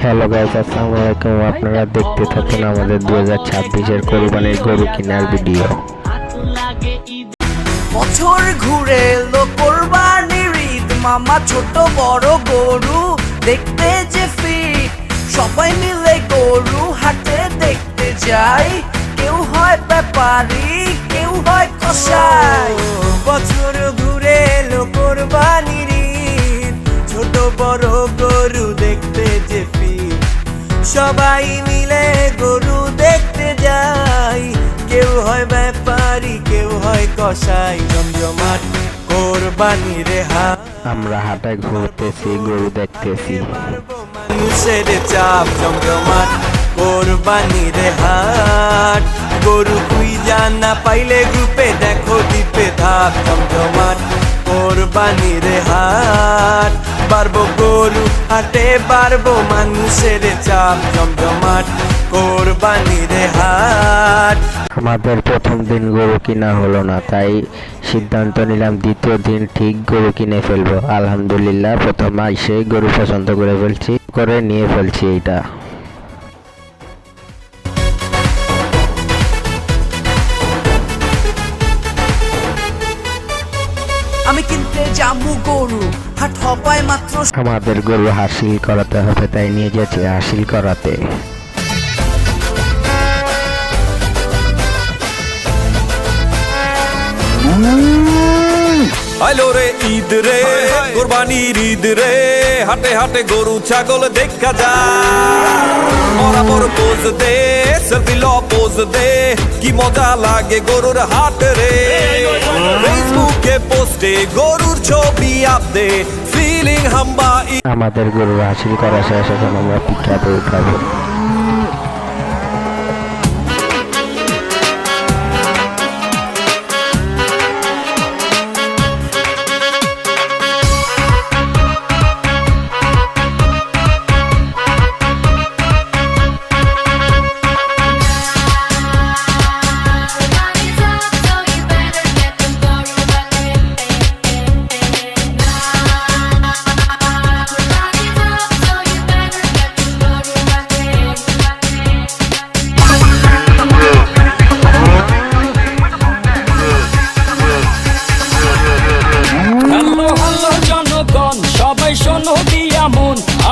Hello guys, আসসালামু আলাইকুম। আপনারা দেখতে থাকুন আমাদের 2026-এর কোরবানির গরু কেনার ভিডিও। বছর ঘুরে এলো কোরবানির ঈদ, মামা ছোট বড় গরু দেখতে যে ফিট, সবাই মিলে গরু হাটে দেখতে যাই, কেউ হয় ব্যাপারী কেউ হয় কসাই। বছর ঘুরে এলো কোরবানির ঈদ, ছোট বড় গরু দেখতে যে ফিট, সবাই মিলে গরু দেখতে যাই, কেউ হয় ব্যাপারী কেউ হয় কসাই। জমজমাট কোরবানির হাট, আমরা হাটে ঘুরতেছি, গরু দেখতেছি। মানুষের চাপ জমজমাট কোরবানির হাট, গরু খুঁজা না পাইলে গ্রুপে দেখো দ্বীপে ধাপ। জমজমাট কোরবানির হাট, পারবো গরু হাটে পারবো মানুষের চাপ। জমজমাট কোরবানির হাট। আমাদের প্রথম দিন গরু কিনা হলো না, তাই সিদ্ধান্ত নিলাম দ্বিতীয় দিন ঠিক গরু কিনে ফেলবো। আলহামদুলিল্লাহ, প্রথম এসে গরু পছন্দ করে নিয়ে ফেলছি। এইটা আমি কিনতে যাবো গরু, হাট হবায় মাত্র। আমাদের গরু হাসিল করাতে হবে, তাই নিয়ে যাচ্ছি হাসিল করাতে। আইলো রে ঈদ রে, কোরবানির ঈদ রে, হাটে হাটে গরু ছাগল দেখা যায়। বরাবর পোজ দে, সেলফি ল পোজ দে, কি মজা লাগে গরুর হাট রে। ফেসবুকে পোস্টে গরুর ছবি আপদে, ফিলিং হাম্বা। আমাদের গরু হাসিল করা শেষ, এখন আমরা পিকআপে উঠাবো।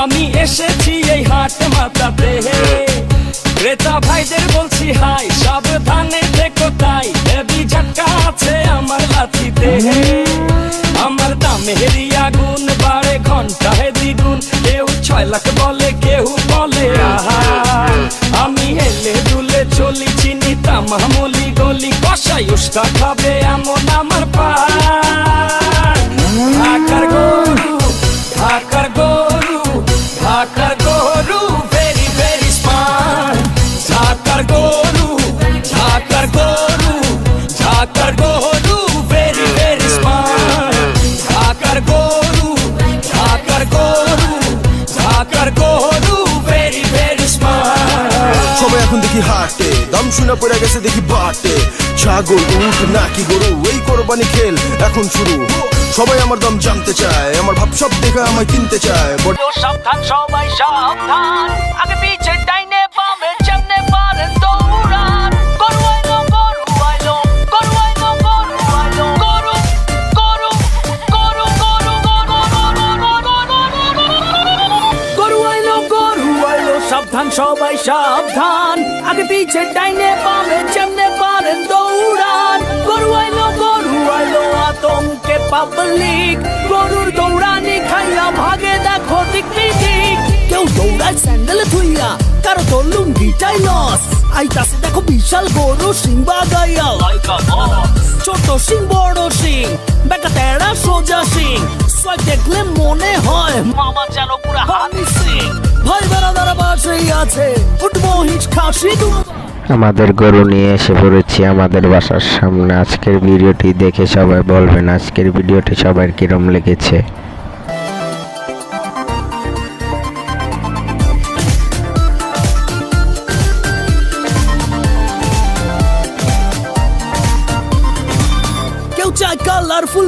আমি এসেছি এই হাট মাতাতে, ক্রেতা ভাইদের বলছি হাই, সাবধানে দেখো তাই, হেভি ঝটকা আছে আমার লাঠিতে। আমার দামেরই আগুন বাড়ে ঘন্টায় দ্বিগুণ, কেউ 6 লাখ বলে কেউ বলে আহা। আমি হেলে দুলে চলি, চিনি তামামলি গলি, কষাই উস্কা খাবে এমন আমার পা। ঢাকার গরু, ঢাকার গরু, ঢাকার গরু ভেরি ভেরি স্মার্ট। ঢাকার গরু, ঢাকার গরু, ঢাকার গরু ভেরি ভেরি স্মার্ট। ঢাকার গরু, ঢাকার গরু, ঢাকার গরু ভেরি ভেরি স্মার্ট। সবাই এখন দেখি হাটে, দাম শুনে পড়ে গেছে দেখি বাটে। ছাগল উঠ নাকি গরু, এই কোরবানি খেল এখন শুরু। সবাই আমার দাম জানতে চায়, আমার ভাব সব দেখে আমায় কিনতে চায়। সাবধান সবাই সাবধান, আগে পিছে ডাইনে বামে যেমনে পারেন দৌড়ান। গরু আইলো, গরু আইলো, গরু আইলো, গরু আইলো, গরু গরু গরু গরু গরু আইলো, গরু আইলো। সাবধান সবাই সাবধান, আগে পিছে ডাইনে বামে যেমনে পারেন দৌড়ান। গরু আইলো, গরু আইলো, আতঙ্কে পাবলিক গরুর দৌড়ানি খাইয়া ভাগে দেখো দিক দিক। কেউ দৌড়ায় স্যান্ডেলে থুইয়া, কারো তোর লুঙ্গিটাই লস। আইতাছে দেখো বিশাল গরু সিং বাগাইয়া, ছোট সিং বড় সিং, বেকা তেড়া সোজা সিং। সোয়াইপ দেখলে মনে হয় মামা যেন পুরা হানি সিং। ভাই বেড়াদারা বাসেই আছে, উঠবো হিচ খাসি দুটো। আমাদের গরু নিয়ে এসে পড়েছি আমাদের বাসার সামনে। আজকের ভিডিওটি দেখে সবাই বলবেন আজকের ভিডিওটি সবার কিরম লেগেছে। কেউ চায় কালারফুল